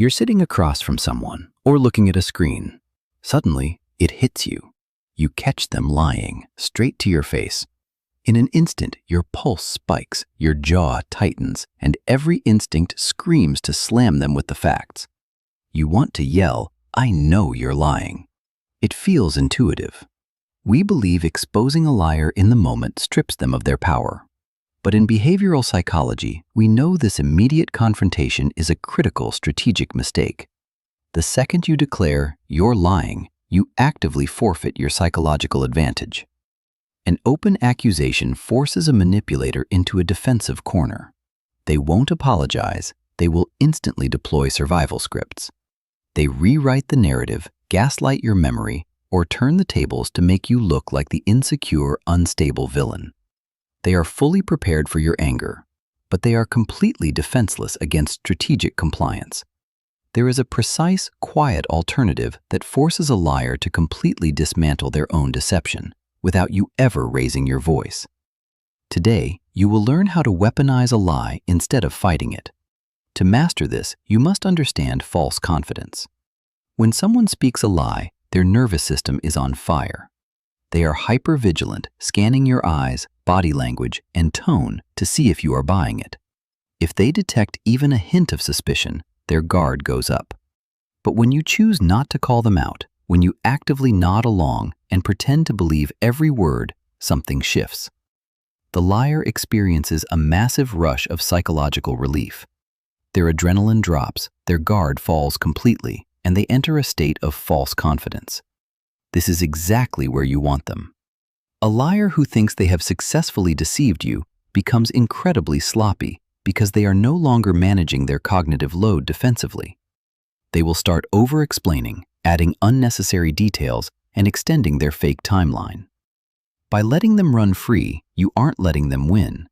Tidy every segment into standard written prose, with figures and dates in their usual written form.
You're sitting across from someone or looking at a screen. Suddenly, it hits you. You catch them lying straight to your face. In an instant, your pulse spikes, your jaw tightens, and every instinct screams to slam them with the facts. You want to yell, "I know you're lying." It feels intuitive. We believe exposing a liar in the moment strips them of their power. But in behavioral psychology, we know this immediate confrontation is a critical strategic mistake. The second you declare you're lying, you actively forfeit your psychological advantage. An open accusation forces a manipulator into a defensive corner. They won't apologize, they will instantly deploy survival scripts. They rewrite the narrative, gaslight your memory, or turn the tables to make you look like the insecure, unstable villain. They are fully prepared for your anger, but they are completely defenseless against strategic compliance. There is a precise, quiet alternative that forces a liar to completely dismantle their own deception without you ever raising your voice. Today, you will learn how to weaponize a lie instead of fighting it. To master this, you must understand false confidence. When someone speaks a lie, their nervous system is on fire. They are hyper-vigilant, scanning your eyes, body language, and tone to see if you are buying it. If they detect even a hint of suspicion, their guard goes up. But when you choose not to call them out, when you actively nod along and pretend to believe every word, something shifts. The liar experiences a massive rush of psychological relief. Their adrenaline drops, their guard falls completely, and they enter a state of false confidence. This is exactly where you want them. A liar who thinks they have successfully deceived you becomes incredibly sloppy because they are no longer managing their cognitive load defensively. They will start over-explaining, adding unnecessary details, and extending their fake timeline. By letting them run free, you aren't letting them win.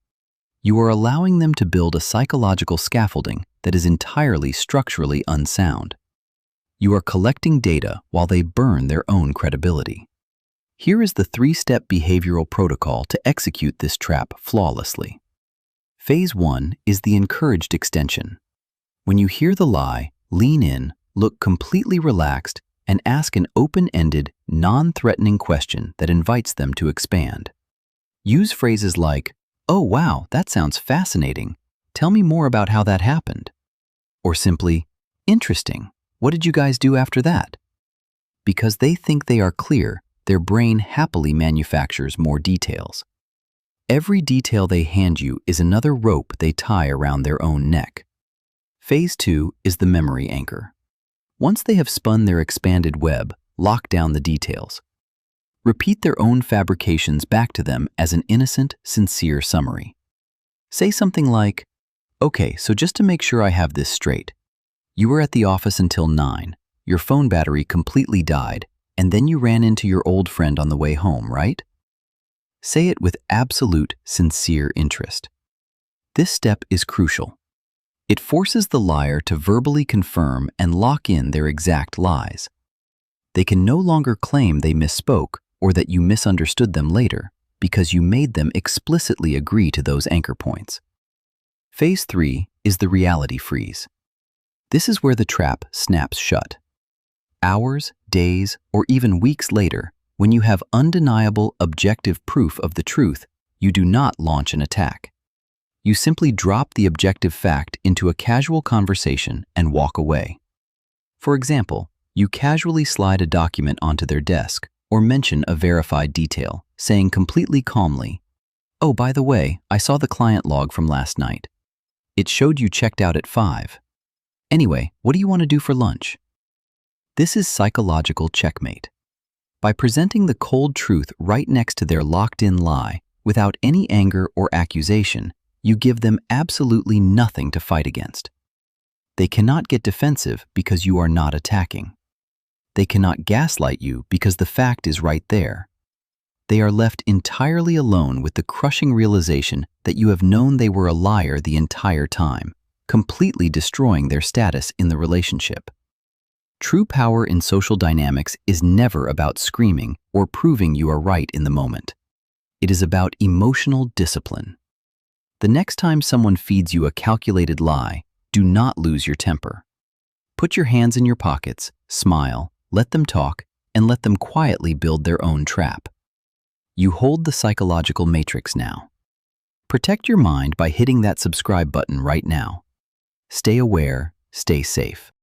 You are allowing them to build a psychological scaffolding that is entirely structurally unsound. You are collecting data while they burn their own credibility. Here is the 3-step behavioral protocol to execute this trap flawlessly. Phase 1 is the encouraged extension. When you hear the lie, lean in, look completely relaxed, and ask an open-ended, non-threatening question that invites them to expand. Use phrases like, "Oh wow, that sounds fascinating. Tell me more about how that happened." Or simply, "Interesting. What did you guys do after that?" Because they think they are clear, their brain happily manufactures more details. Every detail they hand you is another rope they tie around their own neck. Phase 2 is the memory anchor. Once they have spun their expanded web, lock down the details. Repeat their own fabrications back to them as an innocent, sincere summary. Say something like, "Okay, so just to make sure I have this straight, you were at the office until 9, your phone battery completely died, and then you ran into your old friend on the way home, right?" Say it with absolute, sincere interest. This step is crucial. It forces the liar to verbally confirm and lock in their exact lies. They can no longer claim they misspoke or that you misunderstood them later because you made them explicitly agree to those anchor points. Phase 3 is the reality freeze. This is where the trap snaps shut. Hours, days, or even weeks later, when you have undeniable, objective proof of the truth, you do not launch an attack. You simply drop the objective fact into a casual conversation and walk away. For example, you casually slide a document onto their desk or mention a verified detail, saying completely calmly, "Oh, by the way, I saw the client log from last night. It showed you checked out at 5. Anyway, what do you want to do for lunch?" This is psychological checkmate. By presenting the cold truth right next to their locked-in lie, without any anger or accusation, you give them absolutely nothing to fight against. They cannot get defensive because you are not attacking. They cannot gaslight you because the fact is right there. They are left entirely alone with the crushing realization that you have known they were a liar the entire time, completely destroying their status in the relationship. True power in social dynamics is never about screaming or proving you are right in the moment. It is about emotional discipline. The next time someone feeds you a calculated lie, do not lose your temper. Put your hands in your pockets, smile, let them talk, and let them quietly build their own trap. You hold the psychological matrix now. Protect your mind by hitting that subscribe button right now. Stay aware, stay safe.